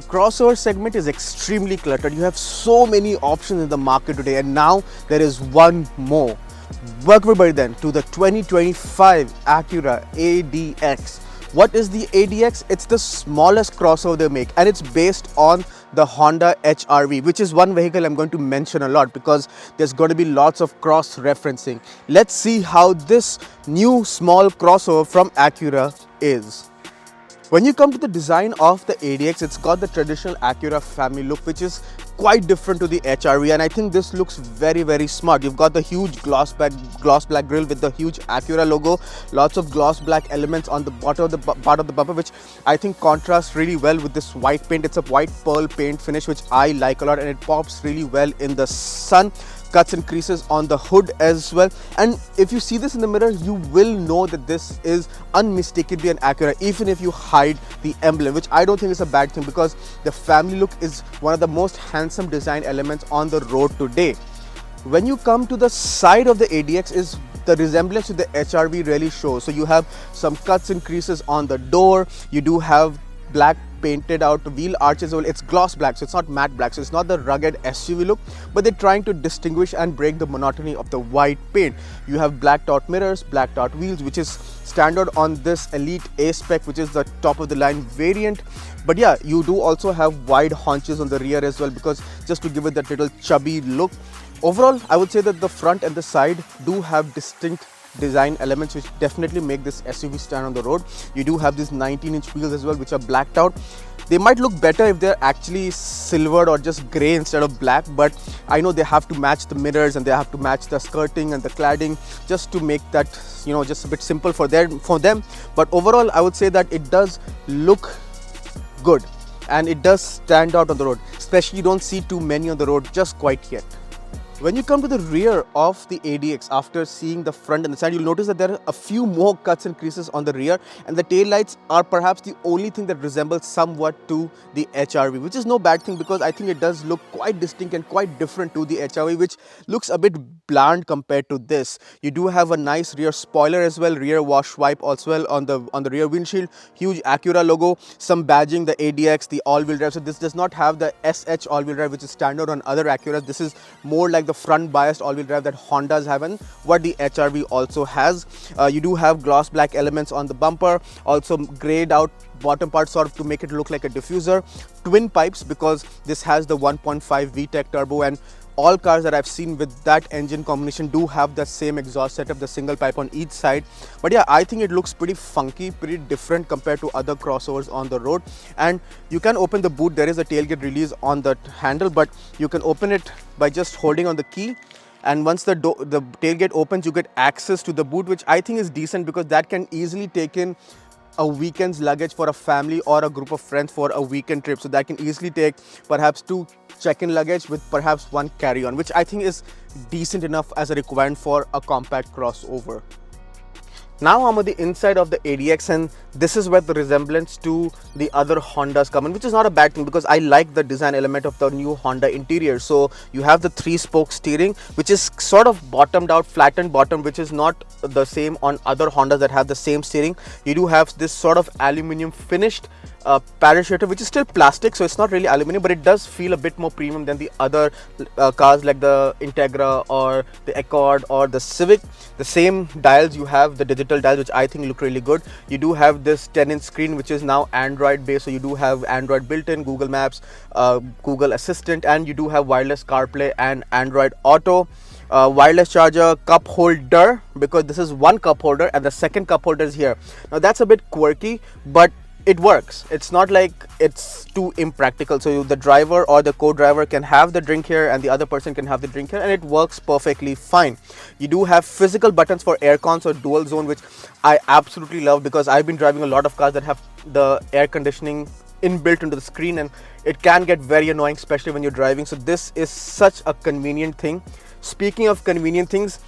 crossover segment is extremely cluttered. You have so many options in the market today, and now there is one more. Welcome everybody then to the 2025 Acura ADX. What is the ADX? It's the smallest crossover they make, and it's based on the Honda HRV, which is one vehicle I'm going to mention a lot because there's going to be lots of cross-referencing. Let's see how this new small crossover from Acura is. When you come to the design of the ADX, it's got the traditional Acura family look, which is quite different to the HRV, and I think this looks very smart. You've got the huge gloss black grille with the huge Acura logo, lots of gloss black elements on the bottom of the part of the bumper, which I think contrasts really well with this white paint. It's a white pearl paint finish, which I like a lot, and it pops really well in the sun. Cuts and creases on the hood as well, and if you see this in the mirror, you will know that this is unmistakably an Acura, even if you hide the emblem, which I don't think is a bad thing because the family look is one of the most handsome design elements on the road today. When you come to the side of the ADX, is the resemblance to the HRV really shows. So you have some cuts and creases on the door. You do have black painted out wheel arches. Well, it's gloss black, so it's not matte black, so it's not the rugged SUV look, but they're trying to distinguish and break the monotony of the white paint. You have blacked out mirrors, blacked out wheels, which is standard on this Elite A spec, which is the top of the line variant. But yeah, you do also have wide haunches on the rear as well, because just to give it that little chubby look. Overall, I would say that the front and the side do have distinct design elements which definitely make this SUV stand on the road. You do have these 19-inch wheels as well, which are blacked out. They might look better if they're actually silvered or just grey instead of black, but I know they have to match the mirrors and they have to match the skirting and the cladding just to make that, you know, just a bit simple for them. But overall, I would say that it does look good and it does stand out on the road, especially you don't see too many on the road just quite yet. When you come to the rear of the ADX, after seeing the front and the side, you'll notice that there are a few more cuts and creases on the rear, and the tail lights are perhaps the only thing that resembles somewhat to the HRV, which is no bad thing because I think it does look quite distinct and quite different to the HRV, which looks a bit bland compared to this. You do have a nice rear spoiler as well, rear wash wipe as well on the rear windshield, huge Acura logo, some badging, the ADX, the all-wheel drive. So this does not have the SH all-wheel drive, which is standard on other Acuras. This is more like the front biased all-wheel drive that Hondas have and what the HRV also has. You do have gloss black elements on the bumper, also grayed out bottom part sort of to make it look like a diffuser. Twin pipes because this has the 1.5 VTEC turbo, and all cars that I've seen with that engine combination do have the same exhaust setup, the single pipe on each side. But yeah, I think it looks pretty funky, pretty different compared to other crossovers on the road. And you can open the boot. There is a tailgate release on the handle, but you can open it by just holding on the key. And once the tailgate opens, you get access to the boot, which I think is decent because that can easily take in a weekend's luggage for a family or a group of friends for a weekend trip. So that can easily take perhaps 2 check-in luggage with perhaps 1 carry-on, which I think is decent enough as a requirement for a compact crossover. Now I'm on the inside of the ADX, and this is where the resemblance to the other Hondas come in, which is not a bad thing because I like the design element of the new Honda interior. So you have the 3-spoke steering, which is sort of bottomed out, flattened bottom, which is not the same on other Hondas that have the same steering. You do have this sort of aluminium finished parachute, which is still plastic, so it's not really aluminum, but it does feel a bit more premium than the other cars like the Integra or the Accord or the Civic. The same dials, you have the digital dials, which I think look really good. You do have this 10-inch screen, which is now Android based, so you do have Android built-in, Google Maps, Google Assistant, and you do have wireless CarPlay and Android Auto. Wireless charger, cup holder, because this is one cup holder and the second cup holder is here. Now that's a bit quirky, but it works. It's not like it's too impractical. So the driver or the co-driver can have the drink here and the other person can have the drink here, and it works perfectly fine. You do have physical buttons for air cons or dual zone, which I absolutely love because I've been driving a lot of cars that have the air conditioning inbuilt into the screen, and it can get very annoying, especially when you're driving. So this is such a convenient thing. Speaking of convenient things,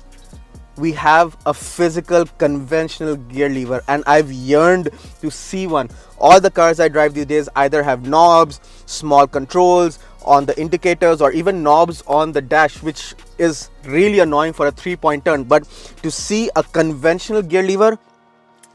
we have a physical conventional gear lever, and I've yearned to see one. All the cars I drive these days either have knobs, small controls on the indicators, or even knobs on the dash, which is really annoying for a 3-point turn. But to see a conventional gear lever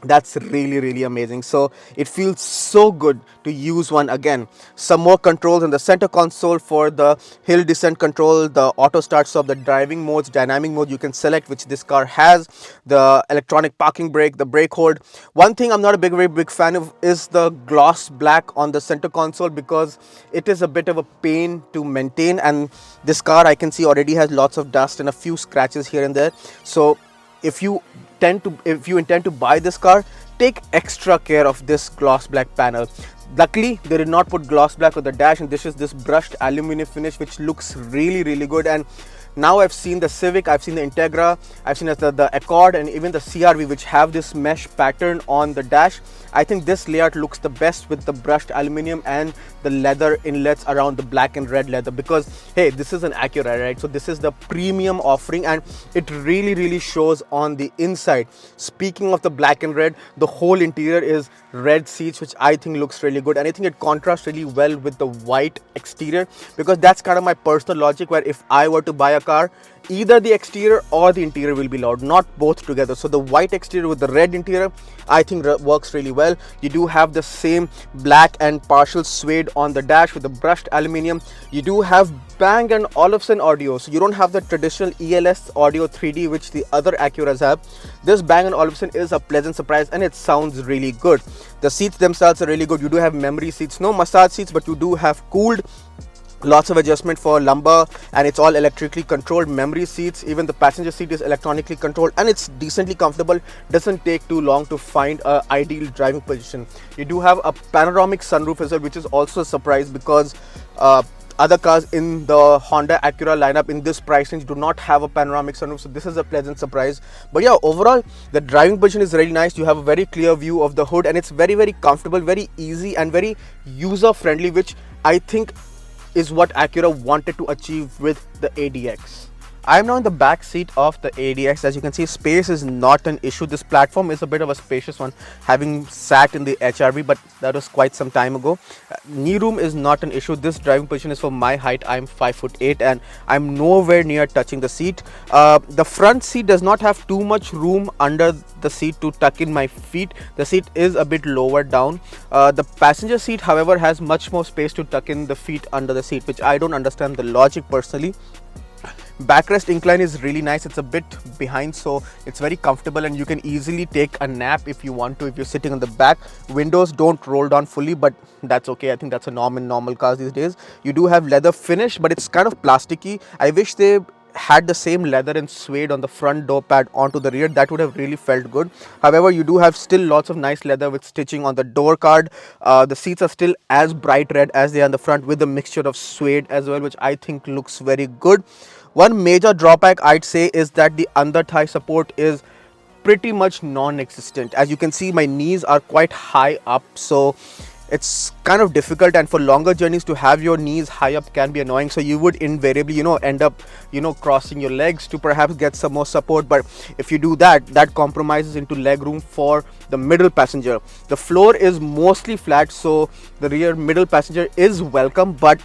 That's really amazing. So it feels so good to use one again. Some more controls in the center console for the hill descent control, the auto start stop, the driving modes, dynamic mode you can select, which this car has, the electronic parking brake, the brake hold. One thing I'm not a very big fan of is the gloss black on the center console, because it is a bit of a pain to maintain, and this car I can see already has lots of dust and a few scratches here and there. So if you intend to buy this car, take extra care of this gloss black panel. Luckily they did not put gloss black on the dash, and this is this brushed aluminum finish which looks really good. And now I've seen the Civic, I've seen the Integra, I've seen the Accord, and even the CRV, which have this mesh pattern on the dash. I think this layout looks the best with the brushed aluminum and the leather inlets around the black and red leather, because hey, this is an Acura, right? So this is the premium offering, and it really shows on the inside. Speaking of the black and red, the whole interior is red seats, which I think looks really good, and I think it contrasts really well with the white exterior, because that's kind of my personal logic, where if I were to buy a car, either the exterior or the interior will be loud, not both together. So the white exterior with the red interior I think works really well. You do have the same black and partial suede on the dash with the brushed aluminum. You do have Bang & Olufsen audio, so you don't have the traditional ELS audio 3D which the other Acuras have. This Bang & Olufsen is a pleasant surprise, and it sounds really good. The seats themselves are really good. You do have memory seats, no massage seats, but you do have cooled, lots of adjustment for lumbar, and it's all electrically controlled memory seats. Even the passenger seat is electronically controlled, and it's decently comfortable. Doesn't take too long to find a ideal driving position. You do have a panoramic sunroof as well, which is also a surprise, because other cars in the Honda Acura lineup in this price range do not have a panoramic sunroof, so this is a pleasant surprise. But yeah, overall the driving position is really nice. You have a very clear view of the hood, and it's very comfortable, very easy, and very user friendly, which I think is what Acura wanted to achieve with the ADX. I am now in the back seat of the ADX. As you can see, space is not an issue. This platform is a bit of a spacious one, having sat in the HRV, but that was quite some time ago. Knee room is not an issue. This driving position is for my height. I'm 5'8" and I'm nowhere near touching the seat. The front seat does not have too much room under the seat to tuck in my feet. The seat is a bit lower down. The passenger seat, however, has much more space to tuck in the feet under the seat, which I don't understand the logic personally. Backrest incline is really nice. It's a bit behind, so it's very comfortable, and you can easily take a nap if you want to, if you're sitting on the back. Windows don't roll down fully, but that's okay. I think that's a norm in normal cars these days. You do have leather finish, but it's kind of plasticky. I wish they had the same leather and suede on the front door pad onto the rear. That would have really felt good. However, you do have still lots of nice leather with stitching on the door card. The seats are still as bright red as they are on the front, with a mixture of suede as well, which I think looks very good. One major drawback I'd say is that the under thigh support is pretty much non-existent. As you can see, my knees are quite high up, so it's kind of difficult, and for longer journeys to have your knees high up can be annoying. So you would invariably end up crossing your legs to perhaps get some more support. But if you do that, that compromises into leg room for the middle passenger. The floor is mostly flat, so the rear middle passenger is welcome, but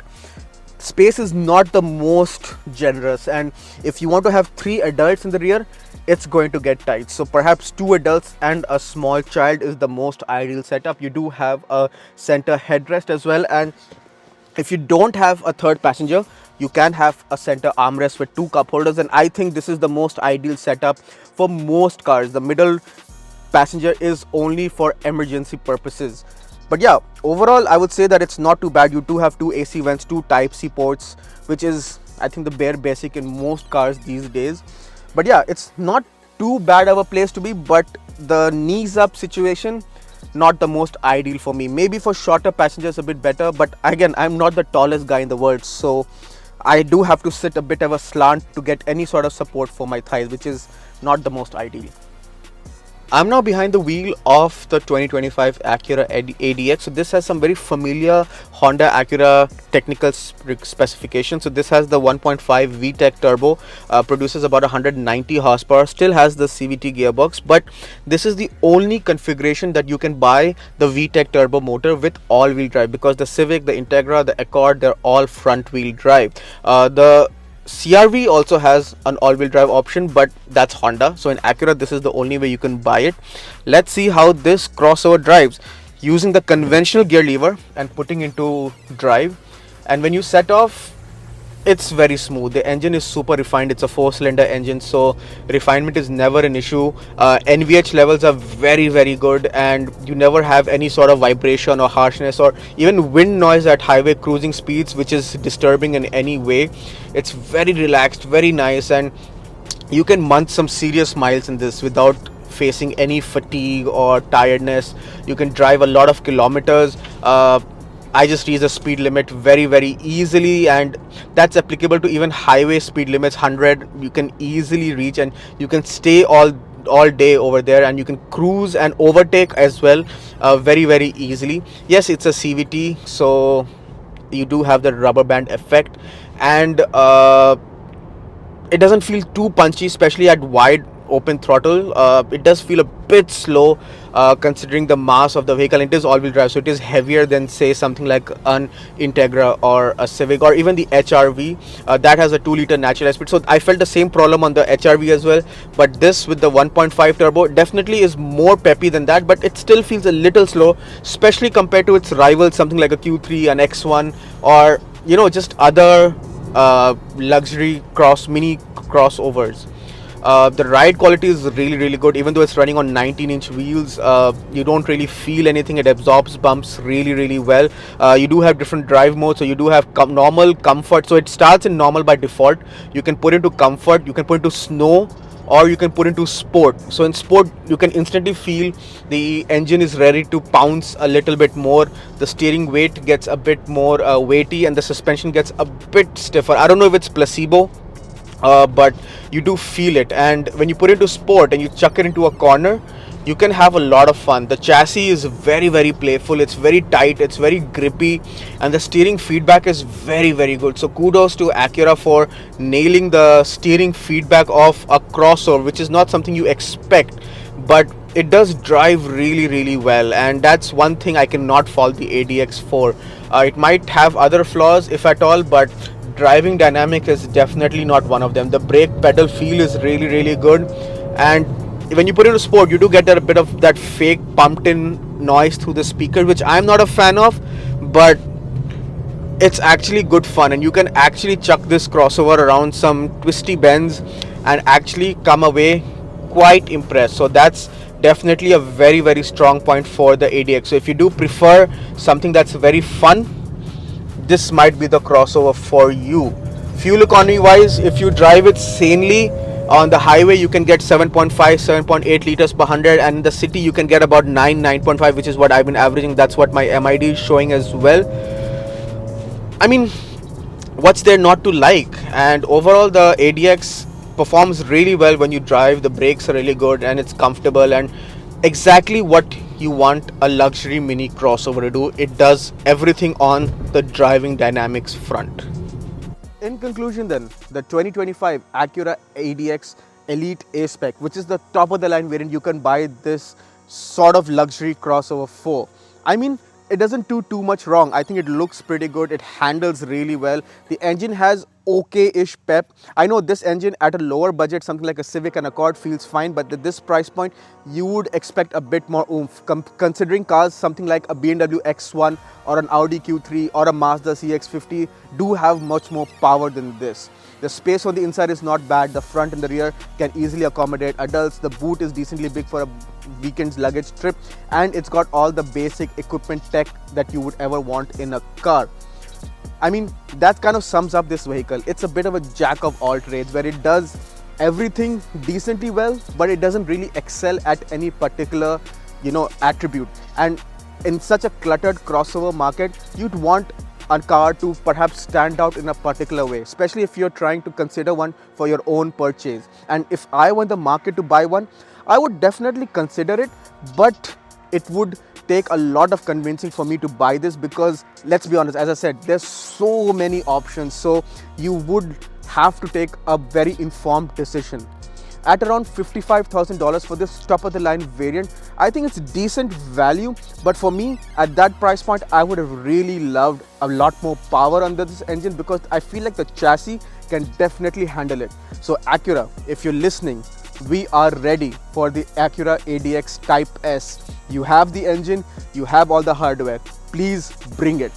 space is not the most generous, and if you want to have 3 adults in the rear, it's going to get tight. So perhaps 2 adults and a small child is the most ideal setup. You do have a center headrest as well, and if you don't have a third passenger, you can have a center armrest with 2 cup holders, and I think this is the most ideal setup for most cars. The middle passenger is only for emergency purposes. But yeah, overall I would say that it's not too bad. You do have 2 AC vents, 2 Type-C ports, which is I think the bare basic in most cars these days. But yeah, it's not too bad of a place to be, but the knees up situation, not the most ideal for me. Maybe for shorter passengers a bit better, but again, I'm not the tallest guy in the world, so I do have to sit a bit of a slant to get any sort of support for my thighs, which is not the most ideal. I'm now behind the wheel of the 2025 Acura ADX. So this has some very familiar Honda Acura technical specifications. So this has the 1.5 VTEC turbo, produces about 190 horsepower, still has the CVT gearbox, but this is the only configuration that you can buy the VTEC turbo motor with all-wheel drive, because the Civic, the Integra, the Accord, they're all front-wheel drive. The CRV also has an all-wheel drive option, but that's Honda. So in Acura, this is the only way you can buy it. Let's see how this crossover drives using the conventional gear lever and putting into drive. And when you set off, it's very smooth. The engine is super refined. It's a 4-cylinder engine, so refinement is never an issue. NVH levels are very good, and you never have any sort of vibration or harshness or even wind noise at highway cruising speeds, which is disturbing in any way. It's very relaxed, very nice, and you can munch some serious miles in this without facing any fatigue or tiredness. You can drive a lot of kilometers. I just reached the speed limit very easily, and that's applicable to even highway speed limits. 100 you can easily reach, and you can stay all day over there, and you can cruise and overtake as well, very easily. Yes, it's a CVT, so you do have the rubber band effect, and it doesn't feel too punchy, especially at wide open throttle. It does feel a bit slow, considering the mass of the vehicle. It is all-wheel drive, so it is heavier than, say, something like an Integra or a Civic or even the HRV. That has a 2-liter natural speed, so I felt the same problem on the HRV as well. But this with the 1.5 turbo definitely is more peppy than that, but it still feels a little slow, especially compared to its rivals, something like a Q3, an X1, or just other luxury mini crossovers. The ride quality is really good. Even though it's running on 19-inch wheels, you don't really feel anything. It absorbs bumps really well. You do have different drive modes, so you do have normal, comfort. So it starts in normal by default. You can put into comfort, you can put into snow, or you can put into sport. So in sport, you can instantly feel the engine is ready to pounce a little bit more. The steering weight gets a bit more weighty, and the suspension gets a bit stiffer. I don't know if it's placebo, but you do feel it. And when you put it into sport and you chuck it into a corner, you can have a lot of fun. The chassis is very playful. It's very tight, it's very grippy, and the steering feedback is very good. So kudos to Acura for nailing the steering feedback of a crossover, which is not something you expect, but it does drive really well, and that's one thing I cannot fault the ADX for. It might have other flaws, if at all, but driving dynamic is definitely not one of them. The brake pedal feel is really good, and when you put it into sport, you do get a bit of that fake pumped in noise through the speaker, which I'm not a fan of, but it's actually good fun, and you can actually chuck this crossover around some twisty bends and actually come away quite impressed. So that's definitely a very strong point for the ADX. So if you do prefer something that's very fun, this might be the crossover for you. Fuel economy wise, if you drive it sanely on the highway, you can get 7.5 7.8 liters per 100, and in the city you can get about 9.5, which is what I've been averaging. That's what my MID is showing as well. I mean, what's there not to like? And overall, the ADX performs really well when you drive. The brakes are really good, and it's comfortable, and exactly what you want a luxury mini crossover to do. It does everything on the driving dynamics front. In conclusion then, the 2025 Acura ADX Elite A-Spec, which is the top of the line wherein you can buy this sort of luxury crossover for. I mean, it doesn't do too much wrong. I think it looks pretty good. It handles really well. The engine has okay-ish pep. I know this engine at a lower budget, something like a Civic and Accord, feels fine, but at this price point, you would expect a bit more oomph. Considering cars something like a BMW X1 or an Audi Q3 or a Mazda CX-50 do have much more power than this. The space on the inside is not bad. The front and the rear can easily accommodate adults. The boot is decently big for a weekend's luggage trip, and it's got all the basic equipment tech that you would ever want in a car. I mean, that kind of sums up this vehicle. It's a bit of a jack of all trades, where it does everything decently well, but it doesn't really excel at any particular, attribute. And in such a cluttered crossover market, you'd want a car to perhaps stand out in a particular way, especially if you're trying to consider one for your own purchase. And if I were in the market to buy one, I would definitely consider it, but it would take a lot of convincing for me to buy this, because let's be honest, as I said, there's so many options, so you would have to take a very informed decision. at around $55,000 for this top of the line variant. I think it's decent value, but for me at that price point, I would have really loved a lot more power under this engine because I feel like the chassis can definitely handle it. So Acura, if you're listening, we are ready for the Acura ADX Type S. You have the engine, you have all the hardware. Please bring it.